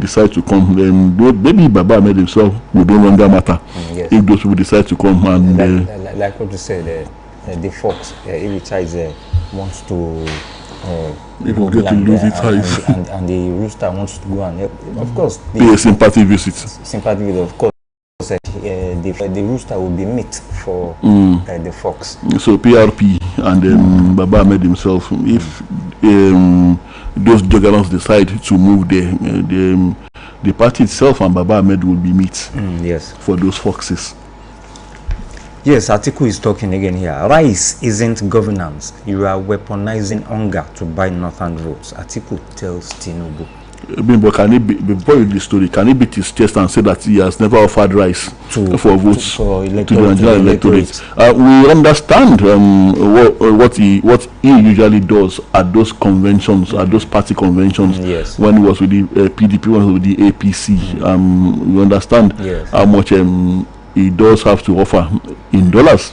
decide to come, then maybe Baba made himself would no longer matter. Yes. If those people decide to come and like what you said, the fox, if it tries wants to if you get to lose its eyes, and the rooster wants to go and of course pay a sympathy visit. Sympathy visit, of course. The rooster will be meat for the fox. So PRP and then Baba made himself. If those juggernauts decide to move the party itself and Baba Ahmed will be meat. Yes. For those foxes. Yes, Atiku is talking again here. Rice isn't governance. You are weaponizing hunger to buy northern votes. Atiku tells Tinubu. But can he before you read the story, can he beat his chest and say that he has never offered rice for votes to the Nigerian electorate? We understand what he usually does at those conventions, at those party conventions. Yes. When he was with the PDP, when he was with the APC. We understand how much he does have to offer in dollars.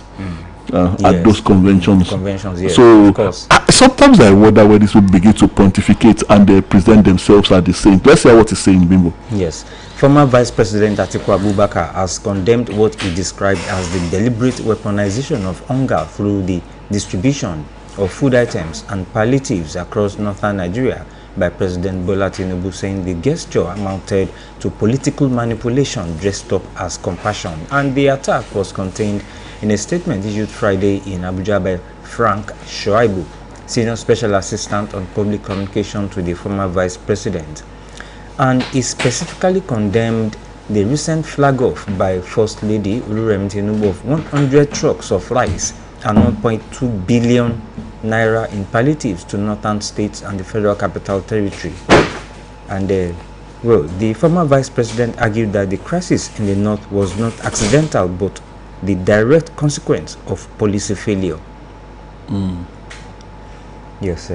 At those conventions. Yes, so of course. Sometimes I wonder where this will begin to pontificate and they present themselves as the saint. Let's hear what he's saying, Bimbo. Yes. Former Vice President Atiku Abubakar has condemned what he described as the deliberate weaponization of hunger through the distribution of food items and palliatives across northern Nigeria by President Bola Tinubu, saying the gesture amounted to political manipulation dressed up as compassion. And the attack was contained in a statement issued Friday in Abuja by Frank Shoaibu, Senior Special Assistant on Public Communication to the former Vice President. And he specifically condemned the recent flag-off by First Lady Oluyole Tinubu of 100 trucks of rice and 1.2 billion naira in palliatives to northern states and the Federal Capital Territory. And the former Vice President argued that the crisis in the north was not accidental but the direct consequence of policy failure. Yes,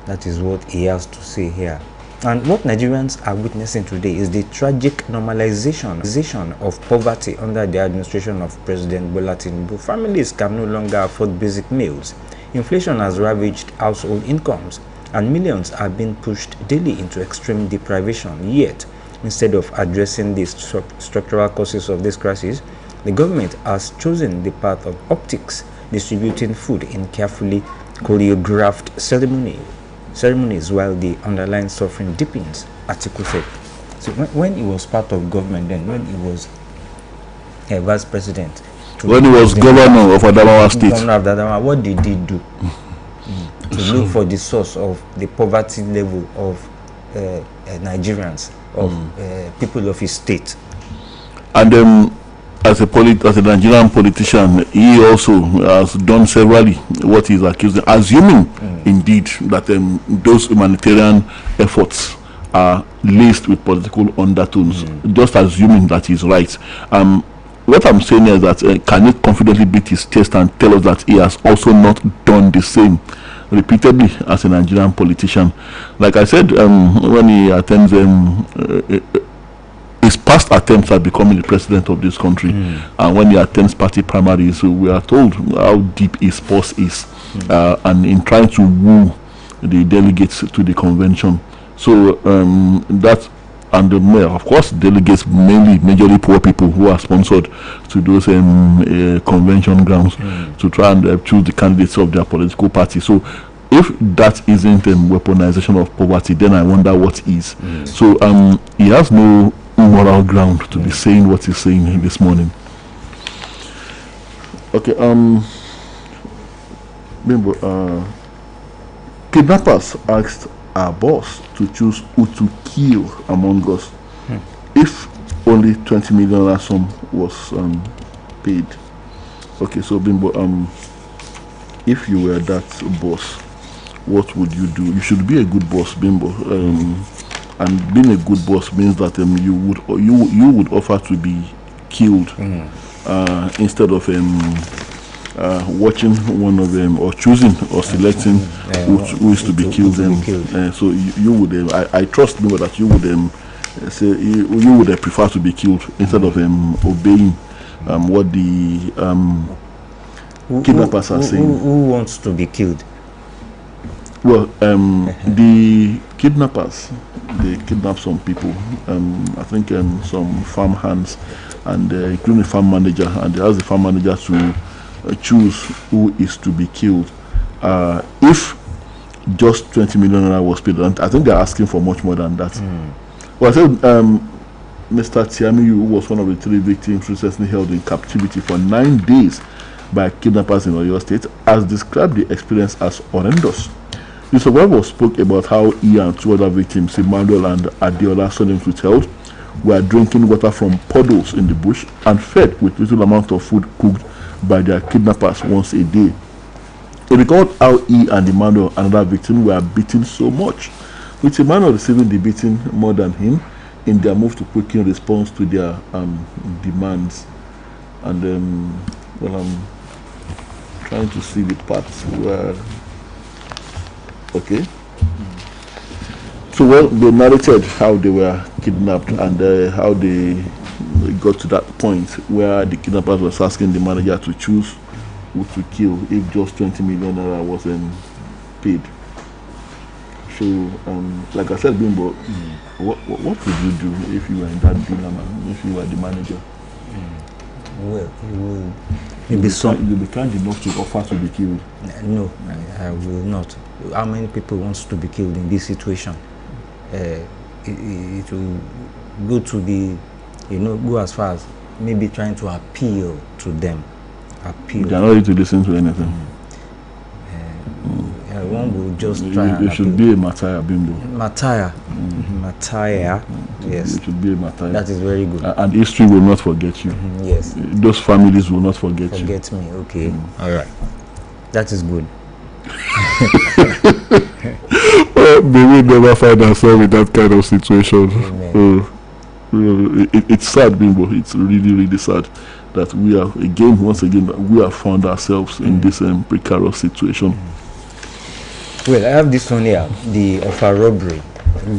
that is what he has to say here. And what Nigerians are witnessing today is the tragic normalization of poverty under the administration of President Bola Tinubu. Families can no longer afford basic meals. Inflation has ravaged household incomes, and millions are being pushed daily into extreme deprivation. Yet, instead of addressing the structural causes of this crisis, the government has chosen the path of optics, distributing food in carefully choreographed ceremonies while the underlying suffering deepens, Atiku said. So when he was part of government, then when he was a vice president, when he was governor of Adamawa State, what did he do to look for the source of the poverty level of Nigerians, of people of his state? And as a Nigerian politician, he also has done severally what he is accused of, assuming indeed that those humanitarian efforts are laced with political undertones, just assuming that he's right. What I'm saying is that can he confidently beat his chest and tell us that he has also not done the same repeatedly as a Nigerian politician? Like I said, when he attends his past attempts at becoming the president of this country, and when he attends party primaries, we are told how deep his purse is, and in trying to woo the delegates to the convention. So that, and the mayor, of course, delegates majorly poor people who are sponsored to those convention grounds to try and choose the candidates of their political party. So if that isn't weaponization of poverty, then I wonder what is. So he has no moral ground to be saying what he's saying this morning. Okay, kidnappers asked our boss to choose who to kill among us if only 20 million ransom was paid. Okay, so Bimbo, if you were that boss, what would you do? You should be a good boss, Bimbo. And being a good boss means that you would offer to be killed instead of watching one of them or choosing or selecting who is to be killed. So you would. I trust Bimbo that you would say you would prefer to be killed instead of obeying what the kidnappers are saying. Who wants to be killed? Well, the kidnappers, they kidnapped some people. I think some farm hands, and including the farm manager, and they asked the farm manager to choose who is to be killed. If just 20 million naira was paid, and I think they're asking for much more than that. Well, I said Mr. Tiamiyu, who was one of the 3 victims recently held in captivity for 9 days by kidnappers in Oyo State, has described the experience as horrendous. The survivor spoke about how he and 2 other victims, Emmanuel and Adiola Sonim withheld, were drinking water from puddles in the bush and fed with little amount of food cooked by their kidnappers once a day. He recalled how he and Emmanuel, another victim, were beaten so much, with Emmanuel receiving the beating more than him in their move to quickly respond to their demands. And well, I'm trying to see the parts where. Okay. So, well, they narrated how they were kidnapped and how they got to that point where the kidnappers was asking the manager to choose who to kill if just 20 million naira wasn't paid. So, like I said, Bimbo, what would you do if you were in that dilemma, if you were the manager? Well, You'll be kind enough to offer to be killed. No, I will not. How many people wants to be killed in this situation? It will go to the, go as far as maybe trying to appeal to them. Appeal. They are not ready to listen to anything. One will just try. It should be a martyr, Bimbo. Martyr. Martyr. Yes. It should be a martyr. That is very good. And history will not forget you. Yes. Those families will not forget you. Forget me. Okay. All right. That is good. Well, may we never find ourselves in that kind of situation. It's sad, Bimbo. It's really, really sad that we are once again, we have found ourselves in this precarious situation. Well, I have this one here. The offer robbery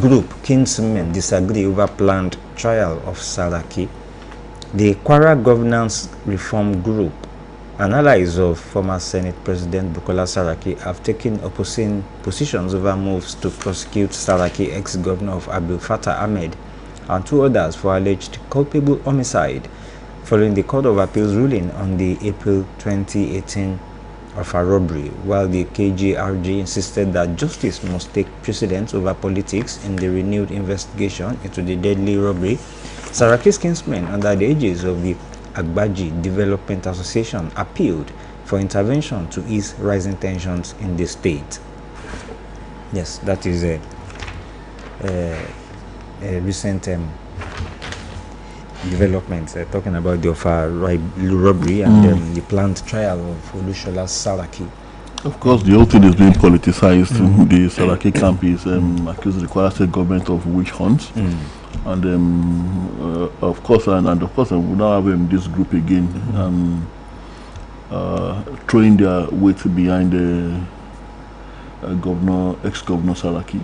group kinsmen disagree over planned trial of Saraki. The Kwara Governance Reform Group and allies of former Senate President Bukola Saraki have taken opposing positions over moves to prosecute Saraki, ex-governor of Abdul Fattah Ahmed, and 2 others for alleged culpable homicide, following the Court of Appeals ruling on the April 2018 offer robbery, while the KJRG insisted that justice must take precedence over politics in the renewed investigation into the deadly robbery. Saraki's kinsmen, under the aegis of the Agbaji Development Association, appealed for intervention to ease rising tensions in the state. Yes, that is a recent development talking about the offer robbery and the planned trial of Oluyole Saraki. Of course, the whole thing is being politicized. The Saraki camp is accused the Kwara State government of witch hunts, and of course, we now have this group again throwing their weight behind the ex-governor Saraki.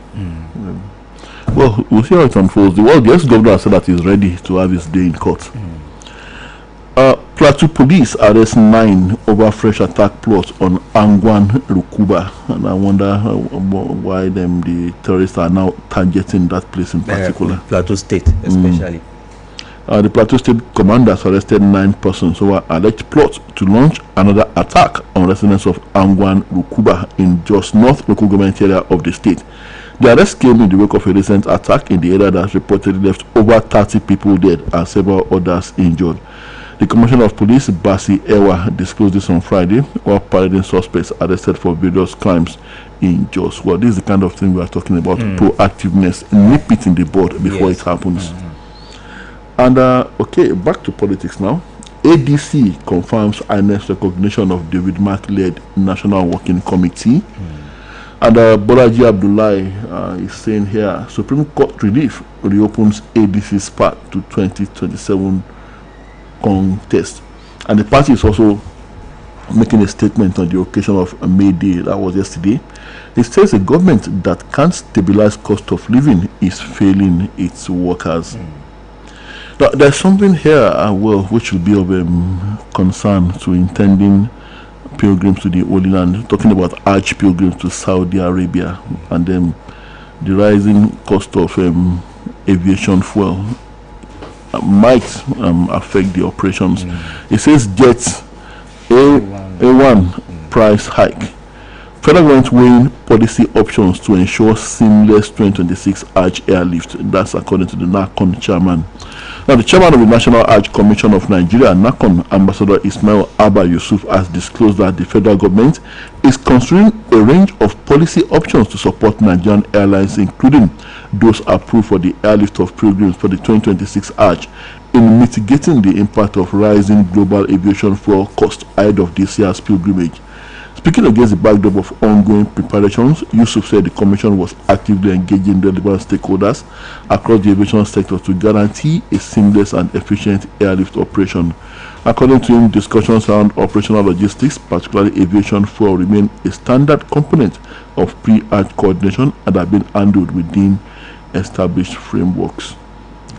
Well, we'll see how it unfolds. The ex-governor said that he's ready to have his day in court. Plateau police arrest 9 over fresh attack plot on Angwan Rukuba, and I wonder why the terrorists are now targeting that place in particular. Plateau State, especially. The Plateau State commanders arrested 9 persons over alleged plot to launch another attack on residents of Angwan Rukuba in Jos North local government area of the state. The arrest came in the wake of a recent attack in the area that reportedly left over 30 people dead and several others injured. The Commissioner of Police, Basi Ewa, disclosed this on Friday, while parading suspects arrested for various crimes in Jos. Well, this is the kind of thing we are talking about, proactiveness, nip it in the bud before it happens. And, okay, back to politics now. ADC confirms INEC's recognition of David Mark-led National Working Committee. And Bolaji Abdullahi is saying here, Supreme Court relief reopens ADC's path to 2027 contest. And the party is also making a statement on the occasion of May Day, that was yesterday. It says a government that can't stabilize cost of living is failing its workers. Now, there's something here, which will be of concern to intending pilgrims to the Holy Land, talking about Hajj pilgrims to Saudi Arabia, and then the rising cost of aviation fuel might affect the operations. It says Jets A1 price hike. Federal government weighing policy options to ensure seamless 2026 Hajj airlift. That's according to the NACON chairman. Now, the chairman of the National Hajj Commission of Nigeria, NACON, Ambassador Ismail Abba Yusuf, has disclosed that the federal government is considering a range of policy options to support Nigerian airlines, including those approved for the airlift of pilgrims for the 2026 Hajj, in mitigating the impact of rising global aviation fuel costs ahead of this year's pilgrimage. Speaking against the backdrop of ongoing preparations, Yusuf said the Commission was actively engaging relevant stakeholders across the aviation sector to guarantee a seamless and efficient airlift operation. According to him, discussions around operational logistics, particularly aviation fuel, remain a standard component of pre-Hajj coordination and have been handled within established frameworks.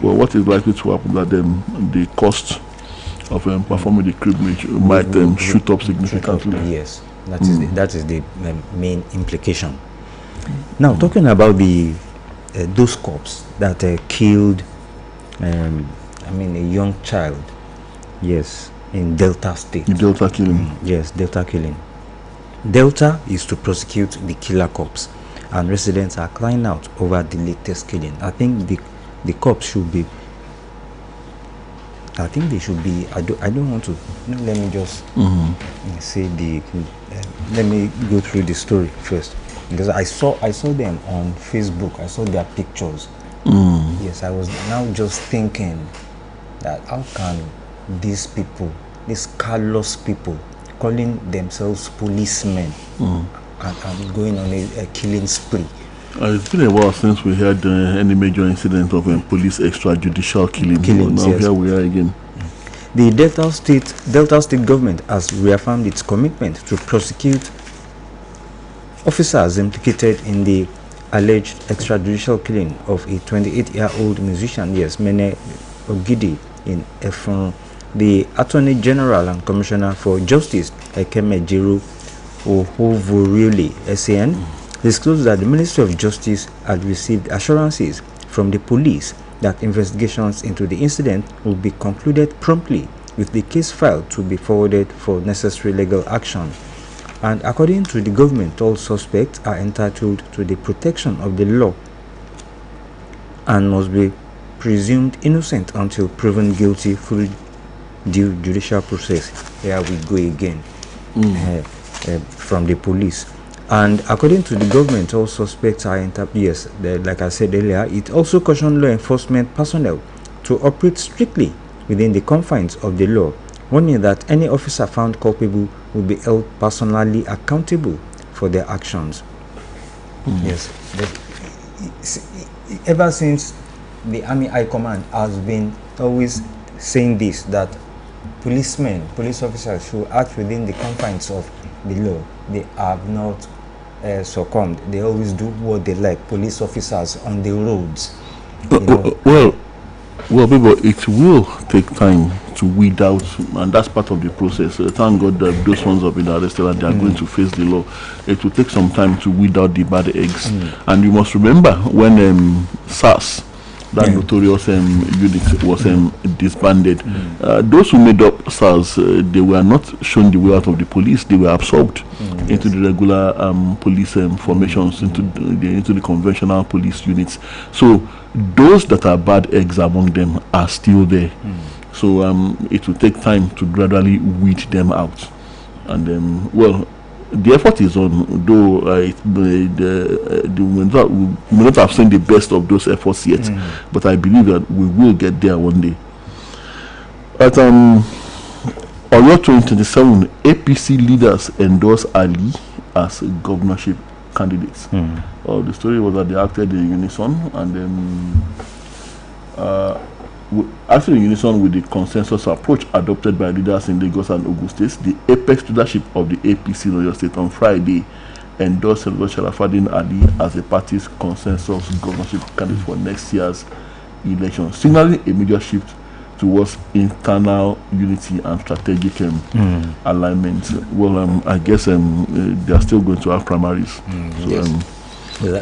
Well, what is likely to happen that the cost of performing the pilgrimage might shoot up significantly? Yes. That is the main implication. Now, talking about the those cops that killed, a young child, yes, in Delta State. Delta killing. Yes, Delta killing. Delta is to prosecute the killer cops, and residents are crying out over the latest killing. I think the cops should be. I think they should be. I don't want to. Let me just say the. Let me go through the story first, because I saw them on Facebook. I saw their pictures. Yes, I was now just thinking that how can these people, these callous people, calling themselves policemen, and going on a killing spree. It's been a while since we had any major incident of police extrajudicial killing. Now yes. Here we are again. The Delta State government has reaffirmed its commitment to prosecute officers implicated in the alleged extrajudicial killing of a 28-year-old musician, yes, Mene Ogidi, in Efron. The Attorney General and Commissioner for Justice, Ekemejiro Oluyole, SAN, disclosed that the Ministry of Justice had received assurances from the police that investigations into the incident will be concluded promptly, with the case filed to be forwarded for necessary legal action. And according to the government, all suspects are entitled to the protection of the law and must be presumed innocent until proven guilty through due judicial process. Here we go again, from the police. And according to the government, all suspects are like I said earlier, it also cautioned law enforcement personnel to operate strictly within the confines of the law, warning that any officer found culpable will be held personally accountable for their actions. Yes, ever since the Army High Command has been always saying this, that police officers should act within the confines of the law. They have not succumbed. They always do what they like. Police officers on the roads. Well, people, it will take time to weed out, and that's part of the process. Thank God that those ones have been arrested and they are going to face the law. It will take some time to weed out the bad eggs. And you must remember when SARS, that notorious unit, was disbanded, those who made up SARS, they were not shown the way out of the police. They were absorbed into the regular police formations, into the conventional police units. So those that are bad eggs among them are still there. So it will take time to gradually weed them out. And the effort is on, though we may not have seen the best of those efforts yet, but I believe that we will get there one day. At Oyo 2027, APC leaders endorse Ali as governorship candidates. The story was that they acted in unison, and then acting in unison with the consensus approach adopted by leaders in Lagos and Ogun states. The apex leadership of the APC in Oyo State on Friday endorsed Senator Sharafadin Ali as the party's consensus governorship candidate for next year's election, signaling a major shift towards internal unity and strategic alignment. Well, I guess they are still going to have primaries. So, yes.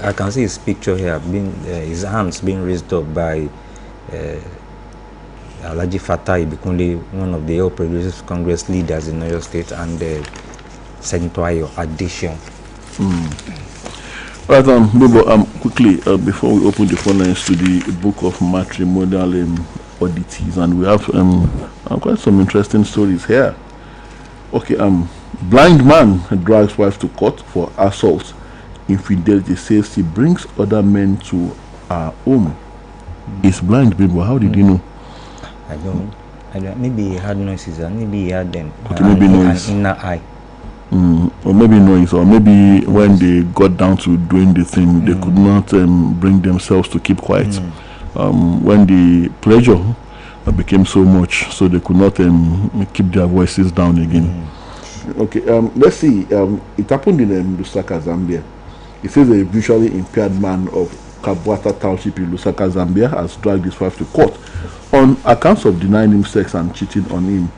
I can see his picture here, his hands being raised up by Alhaji Fatai Ibikunle, one of the All Progressives Congress leaders in Oyo State, and Senator Ayo Adesion. Right, Bibo, quickly, before we open the phone lines to the book of matrimonial oddities, and we have quite some interesting stories here. Okay, blind man drags wife to court for assault. Infidelity, says he brings other men to her home. He's blind, Bibo. How did you know? I don't. Maybe he had noises, and maybe he had them. Okay, maybe noise. An inner eye. Or maybe noise, or maybe when they got down to doing the thing, they could not bring themselves to keep quiet. When the pleasure became so much, so they could not keep their voices down again. Okay, let's see. It happened in Lusaka, Zambia. It says a visually impaired man of Kabwata Township in Lusaka, Zambia, has dragged his wife to court on accounts of denying him sex and cheating on him.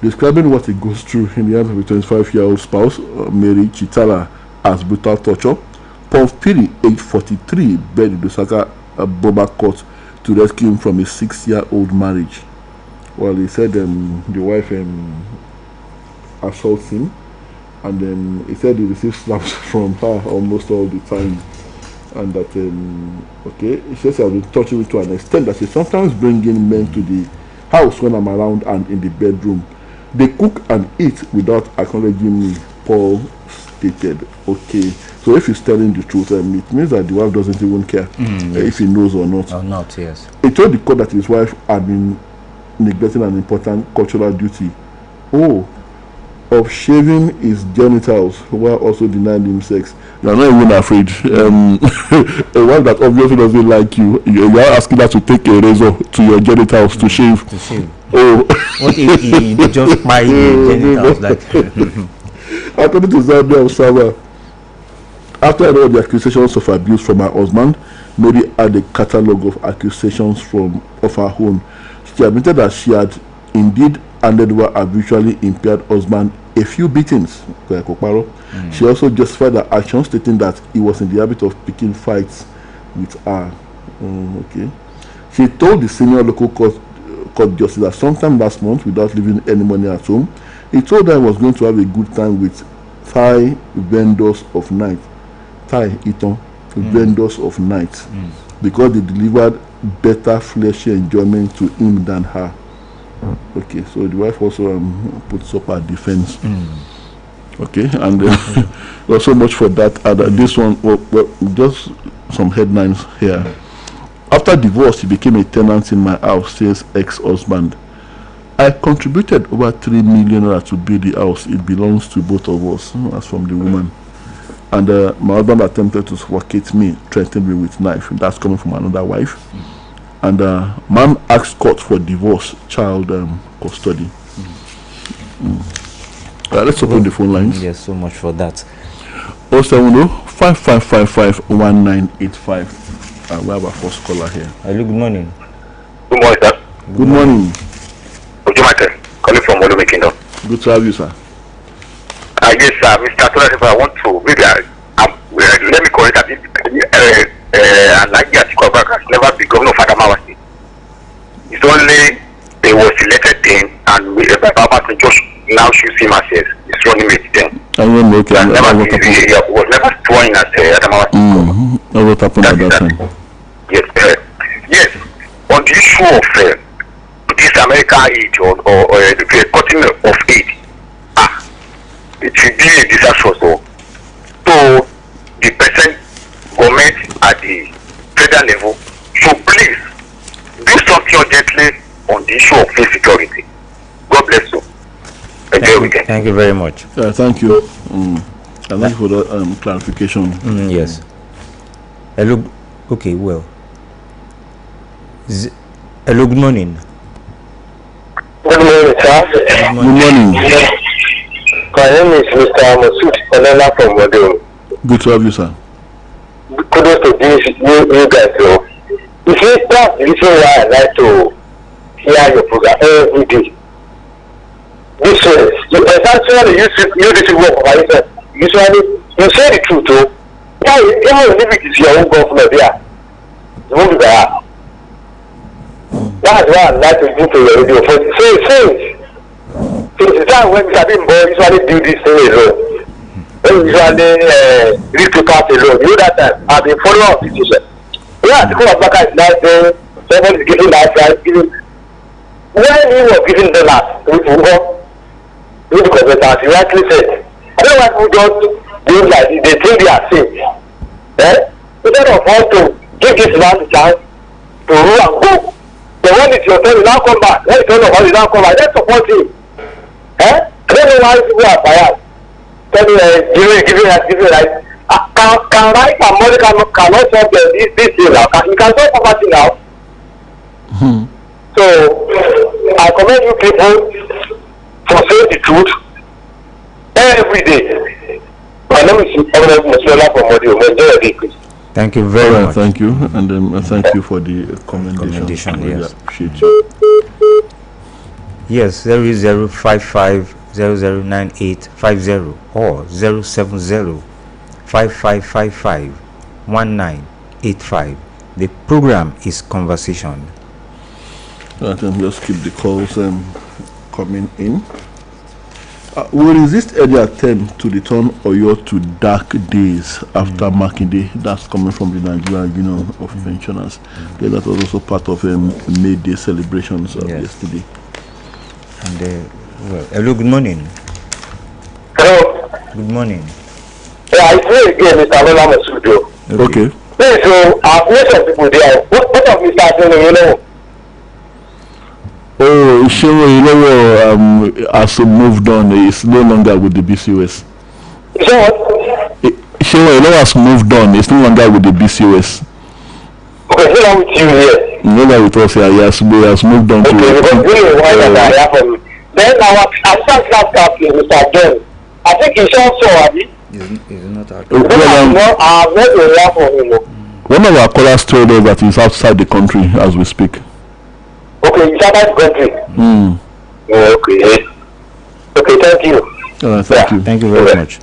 Describing what he goes through in the hands of a 25-year-old spouse, Mary Chitala, as brutal torture, Paul Piri, age 43, begged the Lusaka Boba court to rescue him from a 6-year-old marriage. Well, he said the wife assaults him, and then he said he receives slaps from her almost all the time, and that he says he has been torturing to an extent that he sometimes bringing men to the house when I'm around and in the bedroom. They cook and eat without acknowledging me, Paul stated. Okay, so if he's telling the truth, it means that the wife doesn't even care if he knows or not. Or not, yes. He told the court that his wife had been neglecting an important cultural duty. Of shaving his genitals while also denying him sex. You are not even afraid. A wife that obviously doesn't like you, you are asking her to take a razor to your genitals to shave. To shave. What if he just buy the genitals? According to Zambia Observer, after all the accusations of abuse from her husband, Mary had a catalogue of accusations of her own. She admitted that she had indeed handed over her visually impaired husband a few beatings. She also justified her action, stating that he was in the habit of picking fights with her. Okay. She told the senior local court justice that sometime last month, without leaving any money at home, he told her he was going to have a good time with Thai vendors of night. Vendors of night. Because they delivered better fleshy enjoyment to him than her. Okay, so the wife also puts up her defense. Okay, and not so much for that. This one, just some headlines here. After divorce, he became a tenant in my house, says ex-husband. I contributed over 3 million to build the house. It belongs to both of us. That's from the woman. And my husband attempted to suffocate me, threatened me with knife. That's coming from another wife. And man asked court for divorce, child custody. Let's open the phone lines. Yes, so much for that. 070-5555-1985. We have our first caller here. Hello, good morning. Good morning, sir. Good morning. Michael, calling from Oluyole Kingdom. Good to have you, sir. Yes, sir. Mr. Tola, if I want to, maybe let me correct that. Like has never been governor of Adamawa State. It's only they was elected then, and Baba just now choose him as his running mate then. I don't know. Okay, he was never sworn in as Adamawa State. What happened at that time? Yes, yes. On the issue of this American aid or the cutting of aid, it will be a disaster. So the present government at the federal level, so please do something urgently on the issue of food security. God bless you. Enjoy your weekend. Thank you very much. Thank you. And thank you for the clarification. Yes. Hello. Okay, well. Hello, good morning. Good morning, sir. Good morning. My name is Mr. Masud Olela from Model. Good to have you, sir. Kudos to this you guys. You see, that's the reason why I like to hear your program every day. This way, you essentially use this work for myself. Usually, you say the truth, too. Yeah, even if it is your own government, yeah, you won't be there. That's why I like to do to your radio. For since the time when Mr. Bimbo usually do this thing alone, when we usually read to cast alone, you know that time, I've been following up the situation. Yeah, the call of Baka is now saying, someone is giving that price, giving. When he was giving the last, we forgot. Because as you rightly said, otherwise we just do like they think they are safe. Instead of us to give this man the chance to rule and go. The one is your turn, you now come back. When it's turn of all, you now come back. Let's support him. I don't know why people are biased. Tell me, giving right. Can right and money cannot solve this thing now? You can solve poverty now. So I commend you people for saying the truth every day. My name is Oluyole from OLUYOLE. Thank you very much. Thank you, and thank you for the commendation. Yes. Appreciate you. Yes, 0055009850 or 07055551985. The program is Conversation. Just keep the calls coming in. We resist any attempt to return Oyo to dark days after Makinde. That's coming from the Nigerian Union of Pensioners. That was also part of May Day celebrations yesterday. And hello, good morning. Hello. Good morning. Yeah, it's me again, Mr. Oluyole studio. Okay. So I've met some people there. What of Mr. Atene, you know? Oh, Shewo has moved on. He's no longer with the BCOS. So what? Shewo has moved on. He's no longer with the BCOS. Okay, so now with you here. No longer with us here. He has moved on okay, to. Because you know why that I have from me. Then our assistant class captain, Mr. John, I think he's also Abi. He's not out. I've not a laugh from him. One of our callers told us that he's outside the country as we speak. Okay, he's outside the country. Okay. Okay, thank you. Thank you. Thank you very much.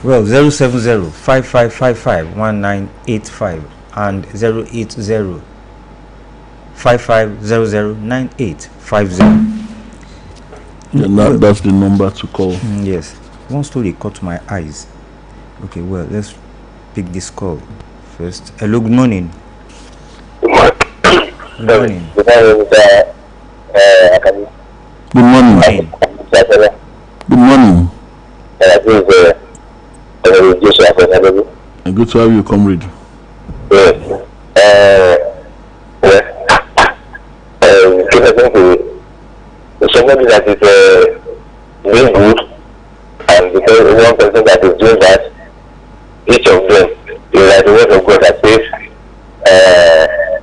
Well, 070-5555-1985 and 080-5500-9850. Yeah, that's the number to call. Yes. One story caught my eyes. Okay, well, let's pick this call first. Hello, good morning. Good morning. Good morning. Good morning, Good morning. Good morning. Good to have you, comrade. Somebody that is doing good, and because one person that is doing that, each of them is like the word of God that says,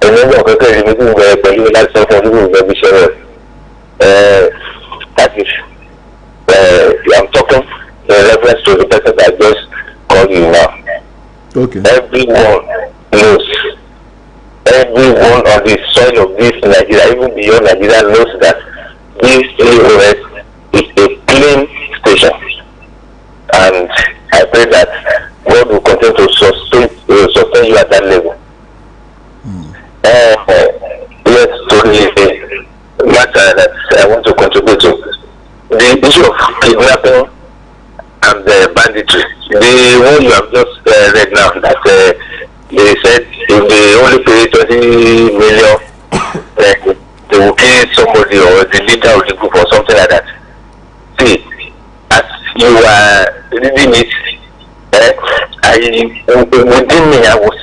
a number of people removing the believing that some people will be sure. That is, I'm talking in reference to the person that just called you now. Okay. Everyone knows. Everyone on the soil of this Nigeria, even beyond Nigeria, knows that this AOS is a clean station. And I pray that God will continue to sustain you at that level. Yes, to the matter that I want to contribute to. The issue of kidnapping and banditry. The one you have just read now, that they said if they only pay 20 million, they will kill somebody or the leader of the group or something like that. See, as you are reading it, within me, I was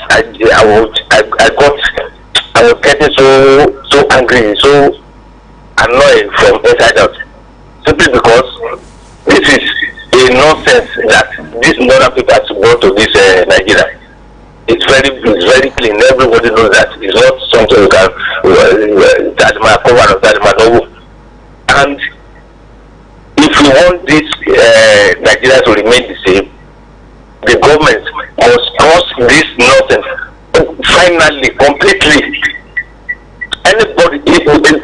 getting so angry, so annoyed from inside out, simply because this is a nonsense that these northern people have brought to this Nigeria. It's very clean. Everybody knows that it's not something you can that might cover or that might know. And if you want this Nigeria to remain the same, the government must cross this nonsense. finally, completely. Anybody is going to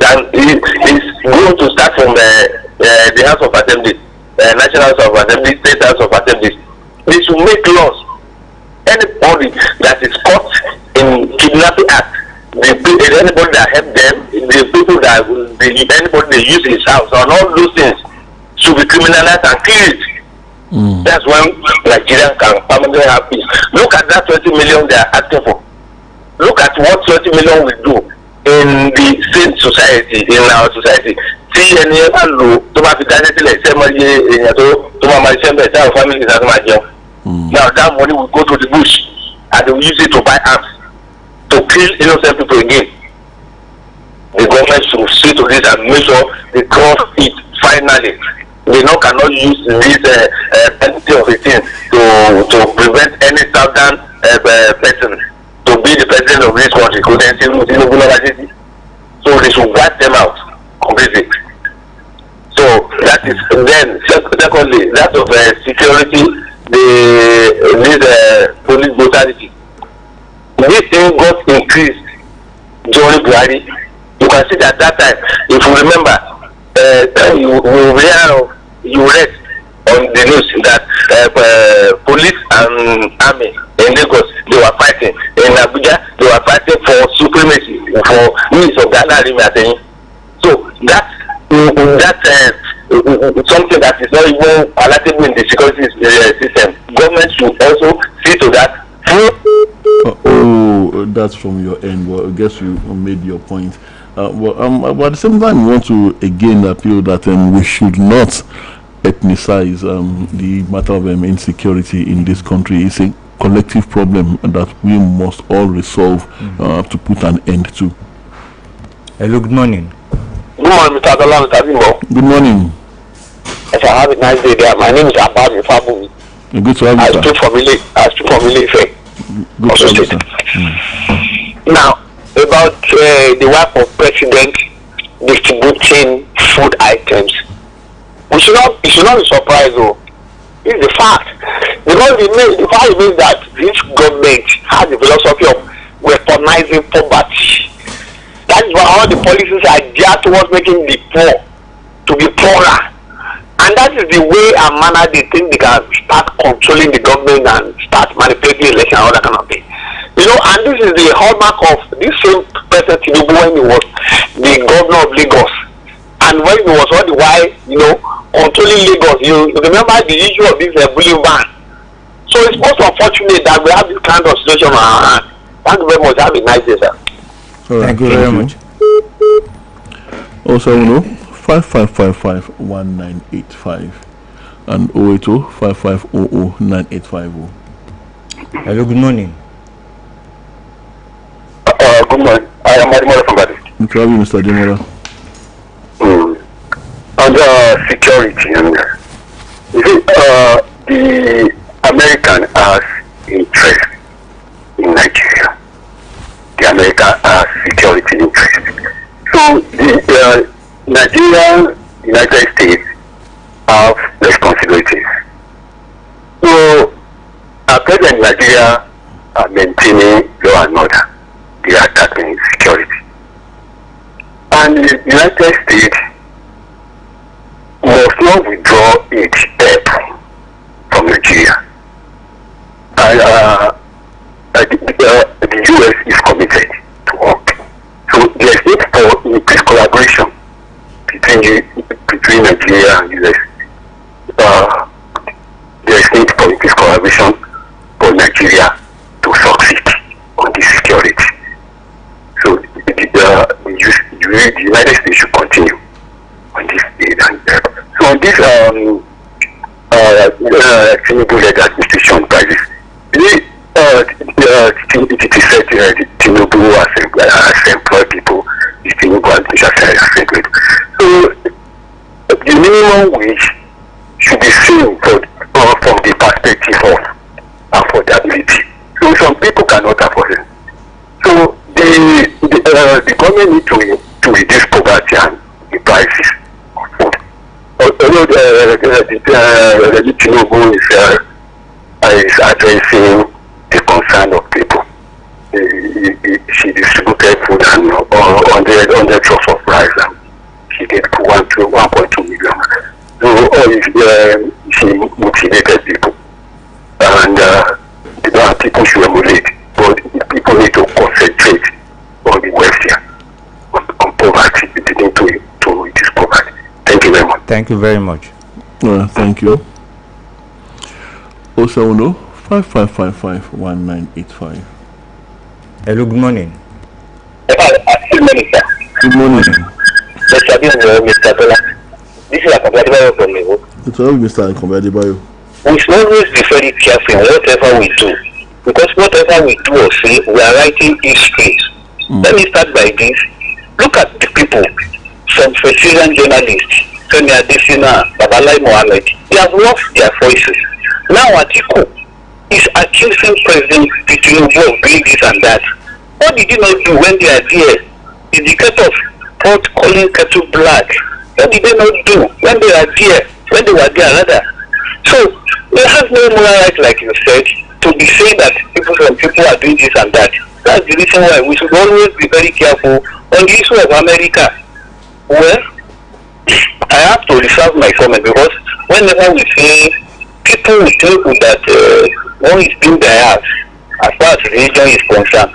start from the House of Assembly, National House of Assembly, State House of Assembly. They should make laws. Anybody that is caught in kidnapping act, anybody that helped them, the people that anybody they use his house, and all those things should be criminalized and killed. That's when Nigeria can permanently have peace. Look at that 20 million they are asking for. Look at what 20 million will do in the same society, in our society. See any other law to have families as my job. Now that money will go to the bush and they will use it to buy arms to kill innocent people again. The government should see to this and make sure they cross it finally. They cannot use this penalty of a thing to prevent any southern person to be the president of this country. So they should wipe them out completely. So that is then secondly that of security, this police brutality. This thing got increased during Buhari. You can see that time, if you remember, you read on the news that police and army in Lagos, they were fighting. In Abuja, they were fighting for supremacy, for needs of Ghana. So that's something that is not even palatable in the security system. Government should also see to that. That's from your end. Well, I guess you made your point. But at the same time, we want to again appeal that we should not ethnicize the matter of insecurity in this country. It's a collective problem that we must all resolve to put an end to. Hello, good morning. Good morning, Mr. Adola, Mr. Bimbo. Good morning. Yes, I have a nice day there. My name is Abad Ifabumi. Good to have you, I speak from Ile-Ife. Good to have you, sir. Now, about the wife of president distributing food items, it should not be surprised though. It's the fact, because the fact remains that this government has the philosophy of weaponizing poverty. That is why all the policies are geared towards making the poor to be poorer, and that is the way and manner they think they can start controlling the government and start manipulating election and all that kind of thing. And this is the hallmark of this same President Tinubu when he was the governor of Lagos, and when he was all the while, controlling Lagos. You remember the issue of this bullying ban. So it's most unfortunate that we have this kind of situation on our hand. Thank you very much. Have a nice day, sir. Thank you very much. Also, 55551985 and 08055009850. Hello, good morning. Good morning. I am Adimola from Badi. Good to have you, Mr. Adimola. Under security, the American has interest in Nigeria. The American has security interest. So the Nigeria, United States have responsibilities. So our president in Nigeria are maintaining law and order. They are attacking security. And the United States must not withdraw its help from Nigeria. And the US is committed to work. So there's need for increased collaboration between Nigeria and US. There's need for increased collaboration for Nigeria to succeed on this security. So the United States should continue on this. So on this Tinubu-led administration crisis, it is said Tinubu has employed people. The Tinubu administration has employed. So the minimum wage should be seen from the perspective of affordability. So some people cannot afford it. So the government need to reduce poverty and the prices of food. Although the Tinubu is addressing the concern of people, he she distributed food and on the truck of rice, and she get 1.2 million. So she motivated people, and people should emulate, but people need to concentrate on the welfare, on poverty. They need to reduce poverty. Thank you very much. Thank you very much. Thank you. 070-5555-1985. Hello, good morning. Good morning, sir. Good morning. Mr. Tola. This is Akombadibayo from Ewo. It's all Mr. Akombadibayo. We should always be very careful in whatever we do, because whatever we do or say, we are writing histories. Let me start by this. Look at the people, some Brazilian journalists, Femi Adesina, Babalai Mohammed. They have lost their voices. Now Atiku is accusing President Tinubu of doing this and that. What did he not do when they are there? Indicator of pot calling kettle black. What did they not do when they are there? When they were there, rather. So they have no moral right, like you said, to be saying that some people are doing this and that. That's the reason why we should always be very careful on the issue of America. Well, I have to reserve my comment, because whenever we say, people will think that one is doing their ass as far as religion is concerned.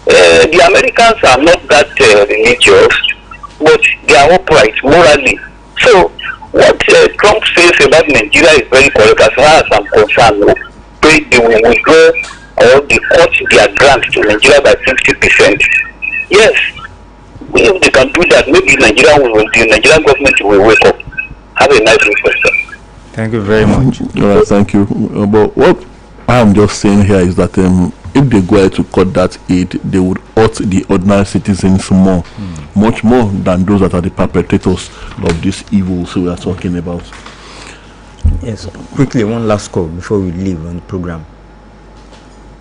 The Americans are not that religious, but they are upright morally. So what Trump says about Nigeria is very correct as far as I'm concerned. They will withdraw or they cut their grant to Nigeria by 50%. Yes, if they can do that, maybe the Nigerian government will wake up. Have a nice request. Thank you very much. Thank you. But what I am just saying here is that if they go ahead to cut that aid, they would hurt the ordinary citizens much more than those that are the perpetrators of this evils we are talking about. Yes. Quickly, one last call before we leave on the program.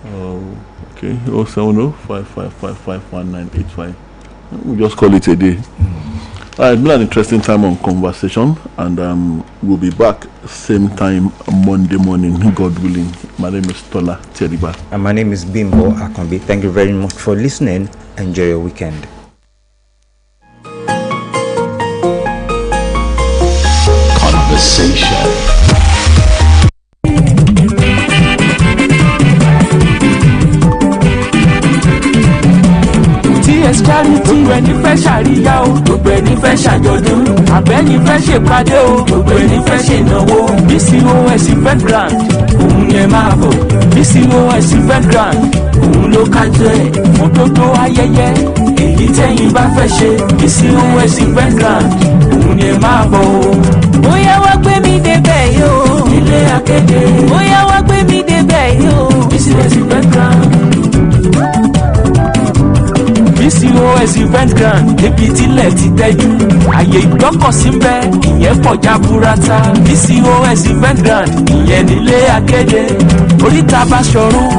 Okay. 070-5555-1985. We just call it a day. It's been an interesting time on conversation, and we'll be back same time Monday morning, God willing. My name is Tola Teriba. And my name is Bimbo Akombi. Thank you very much for listening. Enjoy your weekend. Conversation. Charity ẹni fẹ́ ṣàríyá o, gbogbo ẹni fẹ́ ṣàjọ̀dún, àbẹ́ni fẹ́ ṣèpàdé o, gbogbo ẹni fẹ́ ṣènáwó. BCOS event grand, òun yẹn máa bọ̀. BCOS event grand, òun ló kájọ ẹ̀ fún gbogbo ayẹyẹ èyí tẹ́yìn bá fẹ́ ṣe. BCOS event grand, òun yẹn máa bọ̀ o. Bóyá wá gbé mi débẹ̀ yóò. Ilé akéde. Bóyá wá gbé mi débẹ̀ yóò. BCOS event grand. BCOS event grand, níbi tílẹ̀ ti tẹ́jú, àyè ìgbọ́kọ̀sí ń bẹ, ìyẹn pọ̀ jaburata. BCOS event grand, ìyẹn nílé akéde, oríta Báṣọ̀run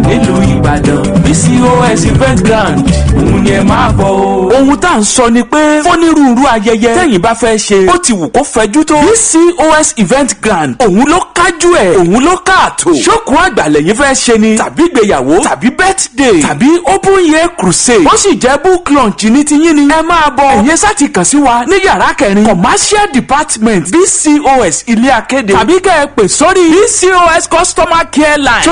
nílùú Ìbàdàn. BCOS event grand, òun ni ẹ máa bọ̀ o. Ohun tá à ń sọ ni pé fónírúurú ayẹyẹ tẹ́yin bá fẹ́ ṣe, ó ti wù kó fẹjú tó. BCOS event grand, òun ló kájú ẹ̀, òun ló káàtó. Ṣókùn àgbà lẹ́yìn fẹ́ ṣe ni, tàbí ìgbéyàwó, tàbí birthday, tàbí open year crusade. Ó sì jẹ́ book launch ní tiyín ni. Ẹ máa bọ̀. Ẹ̀yin sá ti kàn sí wa ní yàrá kẹrin commercial department BCOS ilé akéde. Tàbí kẹ́ ẹ pè sórí BCOS customer care line.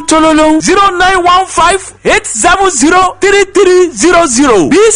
Tololong 0915 870 3300.